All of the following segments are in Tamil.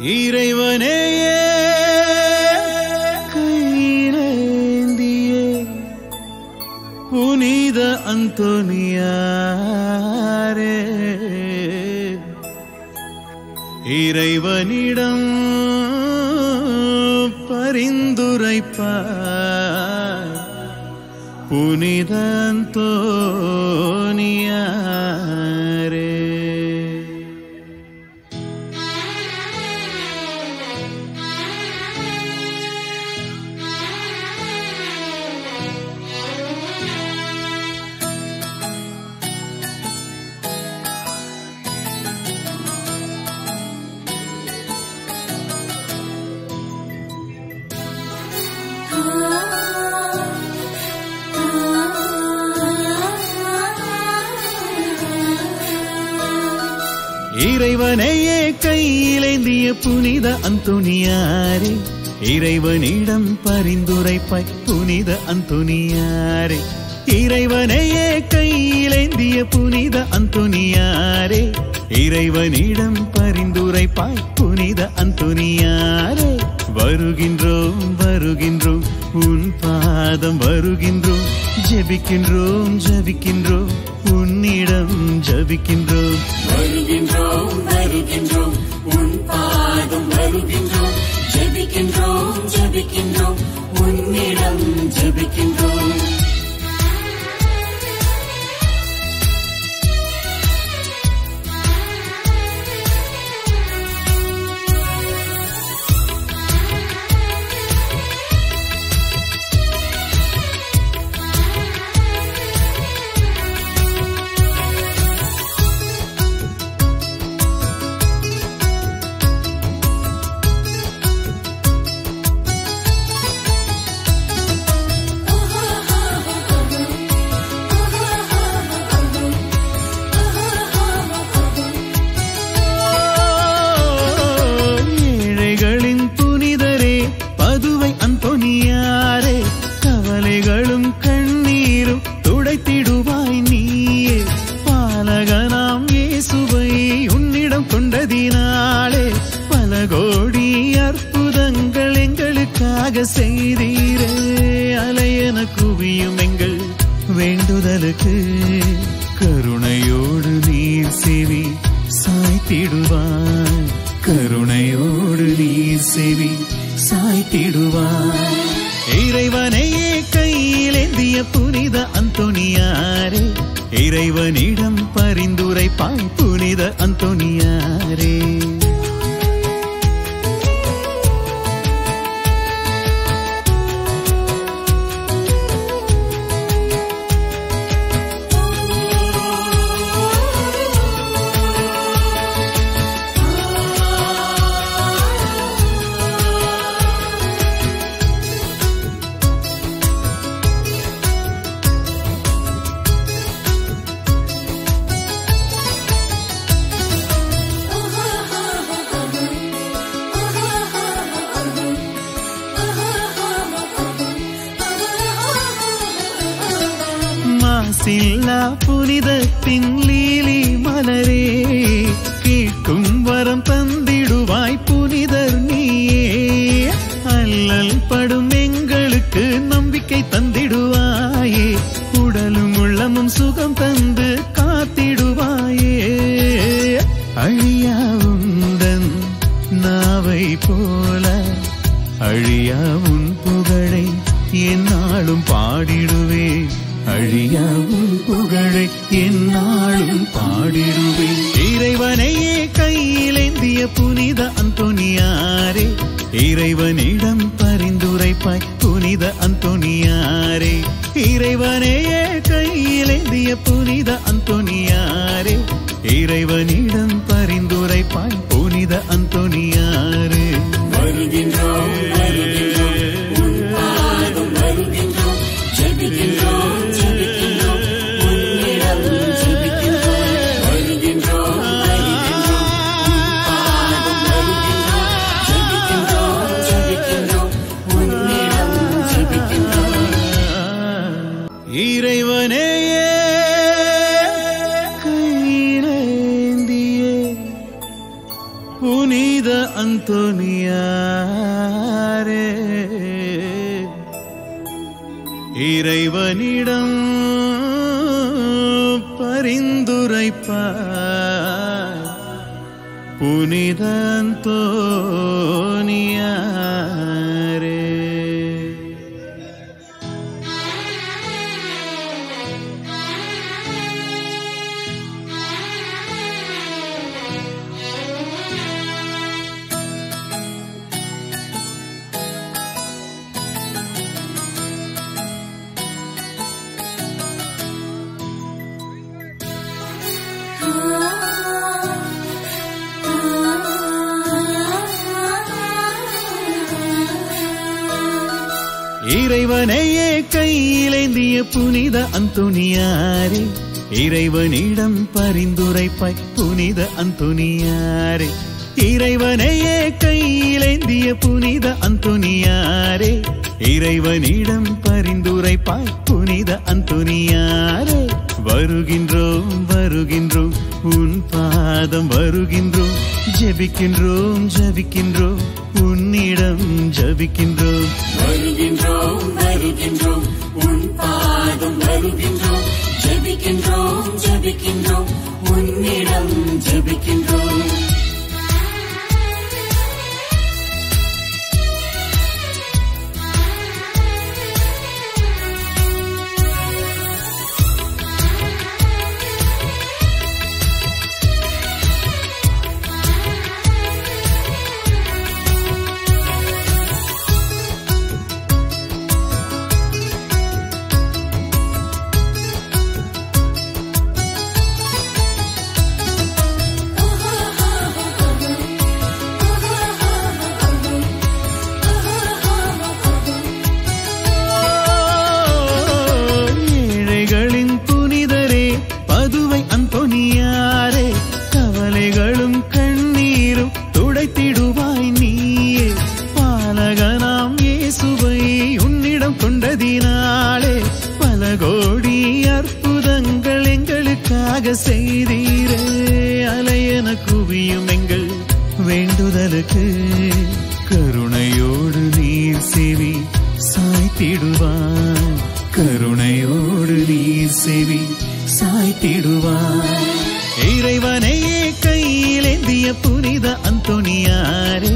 இறைவனே கையிலேந்திய புனித அந்தோனியாரே, இறைவனிடம் பரிந்துரைப்பார் புனித அந்தோனியாரே. இறைவனையே கையிலேந்திய புனித அந்தோனியாரே, இறைவனிடம் பரிந்துரைப்பாய் புனித அந்தோனியாரே. இறைவனையே கையிலேந்திய புனித அந்தோனியாரே, இறைவனிடம் பரிந்துரைப்பாய் புனித அந்தோனியாரே. வருகின்றோம் வருகின்றோம் உன் பாதம் வருகின்றோம், ஜெபிக்கின்றோம் ஜெபிக்கின்றோம் உன்னிடம் ஜெபிக்கின்றோம். வருகின்றோம் வருகின்றோம் உன் பாதம் வருகின்றோம், ஜெபிக்கின்றோம் ஜெபிக்கின்றோம் உன்னிடம் ஜெபிக்கின்றோம். அந்தோனியாரே, கவலைகளும் கண்ணீரும் துடைத்திடுவாய் நீயே. பாலகனாம் இயேசுவை உன்னிடம் கொண்டதினாலே பல கோடி அற்புதங்கள் எங்களுக்காக செய்தீரே. அலையென குவியும் எங்கள் வேண்டுதலுக்கு கருணையோடு நீர் செவி சாய்த்திடுவாய், கருணையோடு நீர் செவி சாய்த்திடுவாய். இறைவனையே கையிலேந்திய புனித அந்தோனியாரே, இறைவனிடம் பரிந்துரைப்பாய் புனித அந்தோனியாரே. மாசில்லா புனிதத்தின் லீலி மலரே, கேட்கும் வரம் தந்திடுவாய் புனிதர் நீயே. அல்லல் படும் எங்களுக்கு நம்பிக்கை தந்திடுவாயே, உடலும் உள்ளமும் சுகம் தந்து காத்திடுவாயே. அழியா உந்தன் நாவை போல அழியா உன் புகழை என்னாலும் பாடிடுவே, அழியா உன் புகழை என்னாலும் பாடிடுவே. இறைவனையே கையிலேந்திய புனித அந்தோனியாரே, இறைவனிடம் பரிந்துரைப்பாய் புனித அந்தோனியாரே. இறைவனையே கையிலேந்திய புனித அந்தோனியாரே, இறைவனிடம் பரிந்துரைப்பாய் புனித அந்தோனியாரே. வருகின்றோம் வருகின்றோம் உன் பாதம் வருகின்றோம், ஜெபிக்கின்றோம் ஜெபிக்கின்றோம் உன்னிடம் ஜெபிக்கின்றோம். வருகின்றோம் வருகின்றோம் உன் பாதம் வருகின்றோம், ஜெபிக்கின்றோம் ஜெபிக்கின்றோம் உன்னிடம் ஜெபிக்கின்றோம். இறைவனையே கையிலேந்திய புனித அந்தோனியாரே இறைவனிடம் பரிந்துரைப்பார் புனித அந்தோனியாரே. இறைவனையே கையிலேந்திய புனித அந்தோனியாரே இறைவனிடம் பரிந்துரைப்பாய் புனித அந்தோனியாரே. இறைவனையே கையிலேந்திய புனித அந்தோனியாரே இறைவனிடம் பரிந்துரைப்பாய் புனித அந்தோனியாரே. வருகின்றோம் வருகின்றோம் உன் பாதம் வருகின்றோம் ஜெபிக்கின்றோம் ஜெபிக்கின்றோம் உன்னிடம் ஜெபிக்கின்றோம். வருகின்றோம் வருகின்றோம் உன் பாதம் வருகின்றோம் ஜெபிக்கின்றோம் ஜெபிக்கின்றோம் உன்னிடம் ஜெபிக்கின்றோம். அந்தோனியாரே கவலைகளும் கண்ணீரும் துடைத்திடுவாய் நீயே. பாலகனாம் இயேசுவை உன்னிடம் கொண்டதினாலே பல கோடி அற்புதங்கள் எங்களுக்காக செய்தீரே. அலையென குவியும் எங்கள் வேண்டுதலுக்கு கருணையோடு நீர் செவி சாய்த்திடுவாய். கருணையோடு நீர் செவி சாய்த்திடுவாய். இறைவனையே கையிலேந்திய புனித அந்தோனியாரே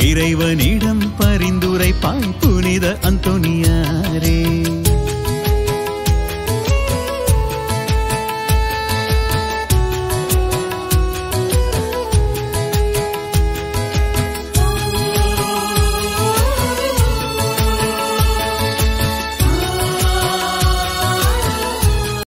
இறைவனிடம் பரிந்துரைப்பாய் புனித அந்தோனியாரே.